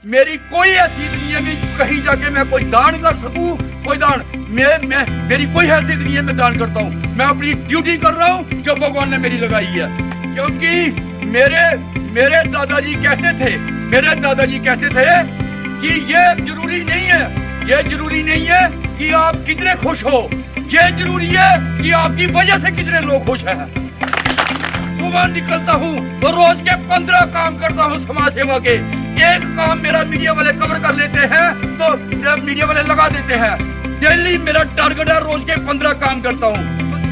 मेरी कोई हैसियत नहीं है कि कहीं जाके मैं कोई दान कर सकूं। कोई दान मैं मेरी कोई हैसियत नहीं है मैं दान करता हूं। मैं अपनी ड्यूटी कर रहा हूं जो भगवान ने मेरी लगाई है। क्योंकि मेरे दादाजी कहते थे कि ये जरूरी नहीं है कि आप कितने खुश हो, ये जरूरी है कि आपकी वजह से कितने लोग खुश हैं। सुबह निकलता हूँ तो रोज के 15 काम करता हूँ समाज सेवा के। एक काम मेरा मीडिया वाले कवर कर लेते हैं तो मीडिया वाले लगा देते हैं। डेली मेरा टारगेट है, रोज के 15 काम करता हूँ।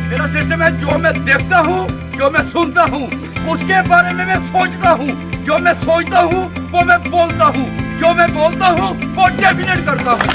मेरा सिस्टम है, जो मैं देखता हूँ, जो मैं सुनता हूँ, उसके बारे में मैं सोचता हूँ। जो मैं सोचता हूँ वो मैं बोलता हूँ, जो मैं बोलता हूँ वो डेफिनेट करता हूँ।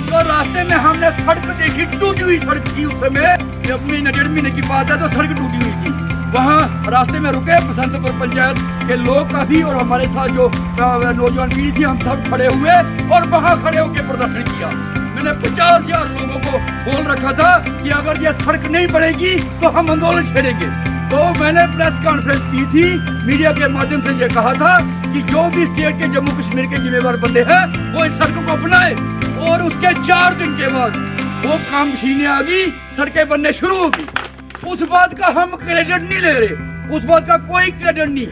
तो रास्ते में हमने सड़क देखी, टूटी हुई सड़क थी उस समय, महीने 1.5 महीने की बात है, तो सड़क टूटी हुई थी। वहाँ रास्ते में रुके, बसंतपुर पंचायत के लोग काफी और हमारे साथ जो नौजवान पीढ़ी थी, हम सब खड़े हुए और वहाँ खड़े होकर प्रदर्शन किया। मैंने 50,000 लोगों को बोल रखा था कि अगर ये सड़क नहीं बनेगी तो हम आंदोलन छेड़ेंगे। तो मैंने प्रेस कॉन्फ्रेंस की थी, मीडिया के माध्यम से ये कहा था कि जो भी स्टेट के जम्मू कश्मीर के जिम्मेवार बंदे हैं वो इस सड़क को अपनाए। और उसके 4 दिन के बाद वो काम मशीनें आ गई, सड़कें बनने शुरू हो गई। उस बात का हम क्रेडिट नहीं ले रहे, उस बात का कोई क्रेडिट नहीं।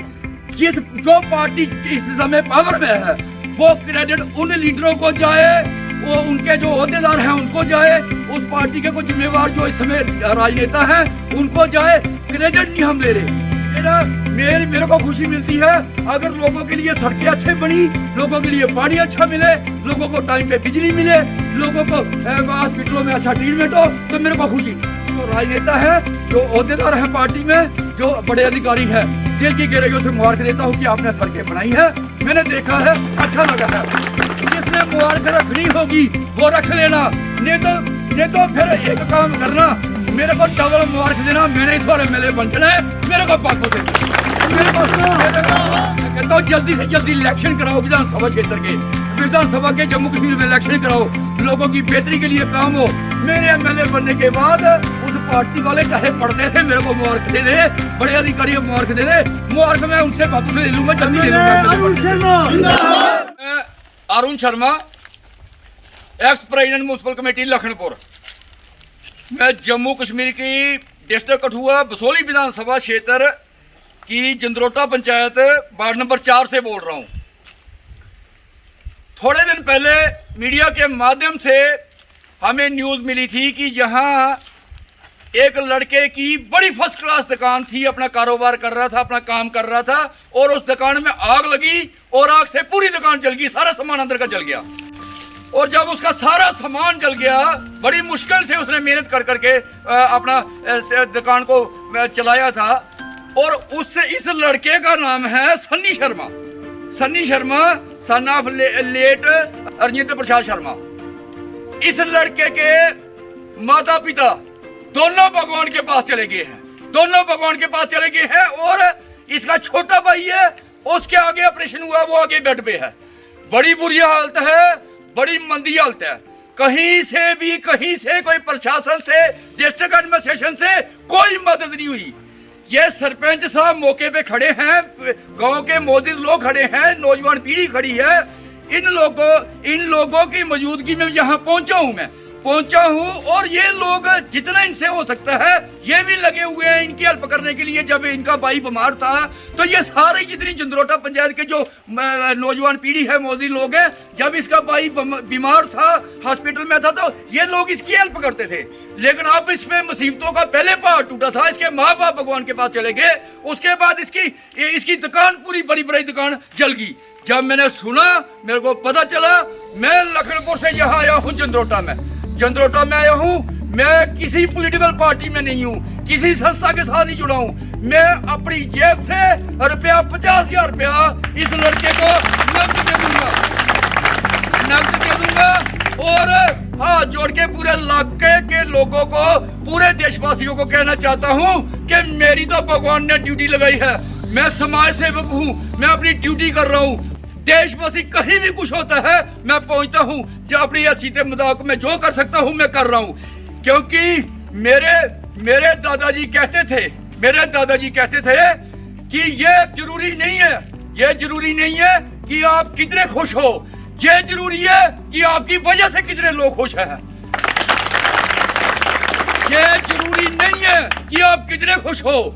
जो पार्टी इस समय पावर में है वो क्रेडिट उन लीडरों को जाए, वो उनके जो ओहदेदार हैं उनको जाए, उस पार्टी के कोई जिम्मेवार जो इस समय राजनेता हैं उनको जाए, क्रेडिट नहीं हम ले रहे। मेरे को खुशी मिलती है अगर लोगों के लिए सड़कें अच्छे बनी, लोगों के लिए पानी अच्छा मिले, लोगों को टाइम पे बिजली मिले, लोगों को हॉस्पिटलों में अच्छा ट्रीटमेंट हो, तो मेरे को खुशी। तो राजनेता है, जो ओहदेदार है पार्टी में, जो बड़े अधिकारी हैं, दिल की गहराइयों से मुबारक देता हूँ कि आपने सड़कें बनाई है। मैंने देखा है, अच्छा लगा है। जिसने मुबारक रखनी होगी वो रख लेना, नहीं तो फिर एक काम करना, मेरे को डबल मुबारक देना। मैंने इस बार MLA बनना है, मेरे को पाको दे। मेरे को कहता हूँ जल्दी से जल्दी इलेक्शन कराओ विधानसभा क्षेत्र के, विधानसभा के जम्मू कश्मीर में इलेक्शन कराओ, लोगों की बेहतरी के लिए काम हो। मेरे MLA बनने के बाद उस पार्टी वाले चाहे पढ़ते थे मेरे को मुबारक दे दे, बड़े अधिकारी मुबारक दे दे, मुबारक मैं उनसे वापस ले लूंगा, जल्दी ले लूंगा। Arun Sharma, ex president municipal committee Lakhanpur. मैं जम्मू कश्मीर की डिस्ट्रिक्ट कठुआ बसोली विधानसभा क्षेत्र की जंदरोटा पंचायत वार्ड नंबर 4 से बोल रहा हूं। थोड़े दिन पहले मीडिया के माध्यम से हमें न्यूज़ मिली थी कि जहां एक लड़के की बड़ी फर्स्ट क्लास दुकान थी, अपना कारोबार कर रहा था, अपना काम कर रहा था, और उस दुकान में आग लगी और आग से पूरी दुकान जल गई, सारा सामान अंदर का जल गया। और जब उसका सारा सामान जल गया, बड़ी मुश्किल से उसने मेहनत कर करके अपना दुकान को चलाया था। और उससे इस लड़के का नाम है Sunny Sharma, son of late Arjinder Prasad Sharma. इस लड़के के माता पिता दोनों भगवान के पास चले गए हैं, और इसका छोटा भाई है, उसके आगे ऑपरेशन हुआ, वो आगे बेड पे है। बड़ी बुरी हालत है, बड़ी मंदी हालत है। कहीं से कोई प्रशासन से, डिस्ट्रिक्ट एडमिनिस्ट्रेशन से कोई मदद नहीं हुई। ये सरपंच साहब मौके पे खड़े हैं, गांव के मौजूद लोग खड़े हैं, नौजवान पीढ़ी खड़ी है। इन लोगों की मौजूदगी में यहाँ पहुंचा हूँ और ये लोग जितना इनसे हो सकता है ये भी लगे हुए हैं इनकी हेल्प करने के लिए। जब इनका भाई बीमार था तो ये सारे जितनी जंदरोटा पंचायत के जो नौजवान पीढ़ी है, मौजूद लोग हैं, जब इसका भाई बीमार था, हॉस्पिटल में था, तो ये लोग इसकी हेल्प करते थे। लेकिन अब इसमें मुसीबतों का पहले पहाड़ टूटा था, इसके माँ बाप भगवान के पास चले गए, उसके बाद इसकी दुकान, पूरी बड़ी दुकान जल गई। जब मैंने सुना, मेरे को पता चला, मैं लखनपुर से यहाँ आया हूँ जंदरोटा में आया हूँ। मैं किसी पॉलिटिकल पार्टी में नहीं हूँ, किसी संस्था के साथ नहीं जुड़ा हूँ। मैं अपनी जेब से रुपया 50,000 रुपया इस लड़के को नकद दे दूंगा और हाथ जोड़ के पूरे इलाके के लोगों को, पूरे देशवासियों को कहना चाहता हूँ कि मेरी तो भगवान ने ड्यूटी लगाई है। मैं समाज सेवक हूँ, मैं अपनी ड्यूटी कर रहा हूँ। देशवासी कहीं भी कुछ होता है मैं पहुंचता हूं, जो अपनी हैसियत मुताबिक मैं जो कर सकता हूं मैं कर रहा हूं। क्योंकि मेरे दादाजी कहते थे कि ये जरूरी नहीं है कि आप कितने खुश हो, ये जरूरी है कि आपकी वजह से कितने लोग खुश हैं। ये जरूरी नहीं है कि आप कितने खुश हो,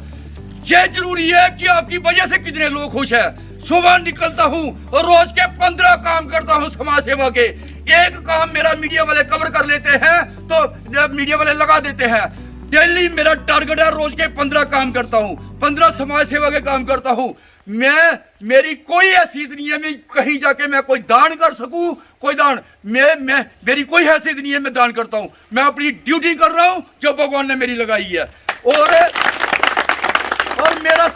ये जरूरी है कि आपकी वजह से कितने लोग खुश हैं। सुबह निकलता हूँ और रोज के 15 काम करता हूँ समाज सेवा के। एक काम मेरा मीडिया वाले कवर कर लेते हैं तो मीडिया वाले लगा देते हैं। डेली मेरा टारगेट है, रोज के 15 काम करता हूँ, 15 समाज सेवा के काम करता हूँ। मेरी कोई हैसियत नहीं है मैं कहीं जाके मैं कोई दान कर सकूं, कोई दान मेरी कोई हैसियत नहीं है मैं दान करता हूं। मैं अपनी ड्यूटी कर रहा हूं जो भगवान ने मेरी लगाई है। और मेरा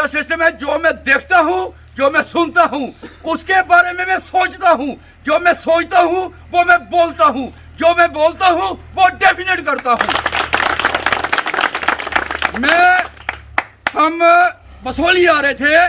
सिस्टम है जो मैं देखता हूं, जो मैं सुनता हूं, उसके बारे में मैं सोचता हूं। जो मैं सोचता हूं वो मैं बोलता हूं, जो मैं बोलता हूं वो डेफिनेट करता हूं। हम बसोली आ रहे थे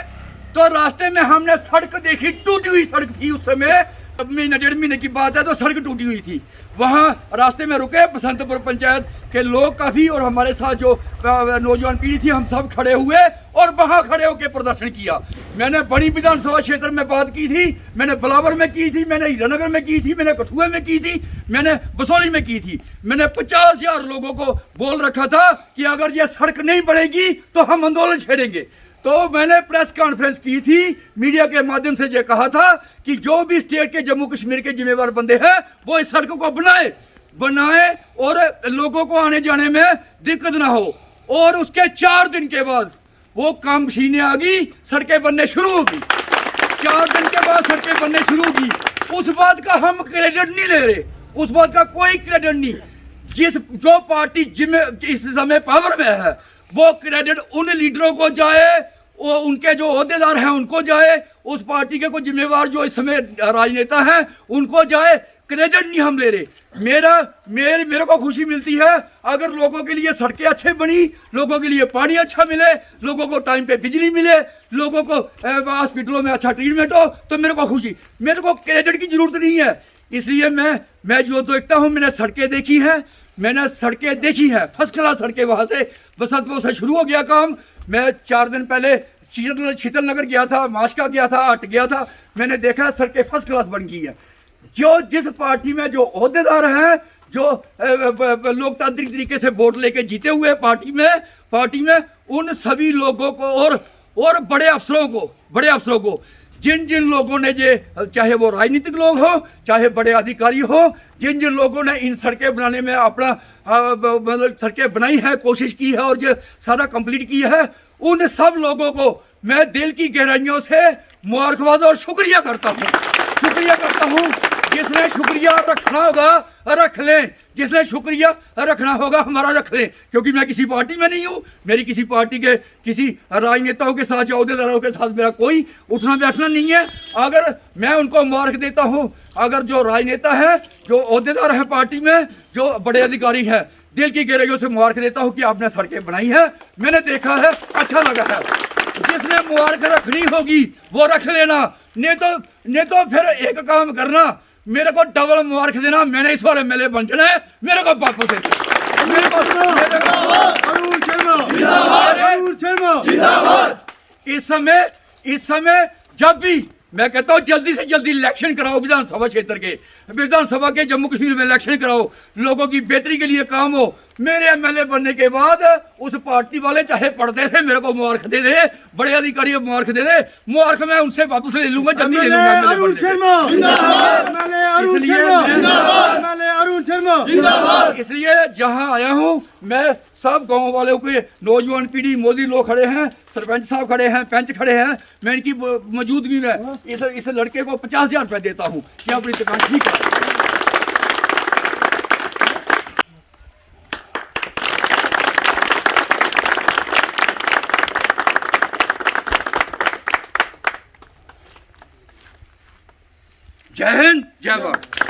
तो रास्ते में हमने सड़क देखी, टूटी हुई सड़क थी। उस समय महीने 1.5 महीने की बात है तो सड़क टूटी हुई थी। वहाँ रास्ते में रुके, बसंतपुर पंचायत के लोग काफ़ी और हमारे साथ जो नौजवान पीढ़ी थी हम सब खड़े हुए और वहाँ खड़े होकर प्रदर्शन किया। मैंने बड़ी विधानसभा क्षेत्र में बात की थी, मैंने बलावर में की थी, मैंने हीरानगर में की थी, मैंने कठुआ में की थी, मैंने बसोली में की थी। मैंने 50,000 लोगों को बोल रखा था कि अगर ये सड़क नहीं बढ़ेगी तो हम आंदोलन छेड़ेंगे। तो मैंने प्रेस कॉन्फ्रेंस की थी, मीडिया के माध्यम से ये कहा था कि जो भी स्टेट के जम्मू कश्मीर के जिम्मेवार बंदे हैं वो इस सड़क को बनाए और लोगों को आने जाने में दिक्कत ना हो। और उसके 4 दिन के बाद वो काम मशीनें आ गई, सड़कें बनने शुरू होगी। 4 दिन के बाद सड़कें बनने शुरू होगी। उस बात का हम क्रेडिट नहीं ले रहे, उस बात का कोई क्रेडिट नहीं। जो पार्टी इस समय पावर में है वो क्रेडिट उन लीडरों को जाए, वो उनके जो ओहदेदार हैं उनको जाए, उस पार्टी के कोई जिम्मेवार जो इस समय राजनेता हैं उनको जाए। क्रेडिट नहीं हम ले रहे। मेरे को खुशी मिलती है अगर लोगों के लिए सड़कें अच्छे बनी, लोगों के लिए पानी अच्छा मिले, लोगों को टाइम पे बिजली मिले, लोगों को हॉस्पिटलों में अच्छा ट्रीटमेंट हो, तो मेरे को खुशी। मेरे को क्रेडिट की जरूरत नहीं है। इसलिए मैं जो देखता हूँ, मैंने सड़कें देखी हैं, फर्स्ट क्लास सड़कें। वहाँ से बसंतपुर से शुरू हो गया काम। मैं 4 दिन पहले शीतल नगर गया था, मास्का गया था, हट गया था, मैंने देखा सड़कें फर्स्ट क्लास बन गई है। जिस पार्टी में जो ओहदेदार हैं, जो लोकतांत्रिक तरीके से वोट लेके जीते हुए पार्टी में उन सभी लोगों को और बड़े अफसरों को जिन लोगों ने चाहे वो राजनीतिक लोग हो, चाहे बड़े अधिकारी हो, जिन लोगों ने इन सड़कें बनाने में अपना मतलब सड़कें बनाई है, कोशिश की है और जो सारा कंप्लीट किया है, उन सब लोगों को मैं दिल की गहराइयों से मुबारकबाद और शुक्रिया करता हूँ। जिसने शुक्रिया रखना होगा रख लें, जिसने शुक्रिया रखना होगा हमारा रख लें, क्योंकि मैं किसी पार्टी में नहीं हूँ। मेरी किसी पार्टी के किसी राजनेताओं के साथ या अहदेदारों के साथ मेरा कोई उठना बैठना नहीं है। अगर मैं उनको मुबारक देता हूँ, अगर जो राजनेता है, जो अहदेदार है पार्टी में, जो बड़े अधिकारी हैं, दिल की गहराइयों से मुबारक देता हूँ कि आपने सड़कें बनाई है, मैंने देखा है, अच्छा लगा है। जिसने मुबारक रखनी होगी वो रख लेना, नहीं तो फिर एक काम करना, मेरे को डबल मुबारक देना। मैंने इस बार एमएलए बन जाना है, मेरे को वापस दे। इस समय जब भी मैं कहता हूँ जल्दी से जल्दी इलेक्शन कराओ, विधानसभा क्षेत्र के, विधानसभा के जम्मू कश्मीर में इलेक्शन कराओ, लोगों की बेहतरी के लिए काम हो। मेरे एमएलए बनने के बाद उस पार्टी वाले चाहे पर्दे से मेरे को मुबारक दे दे, बड़े अधिकारी मुबारक दे दे, मुबारक मैं उनसे वापस ले लूंगा, जल्दी ले लूंगा। इसलिए जहाँ आया हूँ मैं सब गांव वालों के नौजवान पीढ़ी, मोदी लोग खड़े हैं, सरपंच साहब खड़े हैं, पंच खड़े हैं, मैं इनकी मौजूदगी में इस लड़के को 50,000 रुपये देता हूँ कि अपनी दुकान ठीक है। जय हिंद, जय भारत।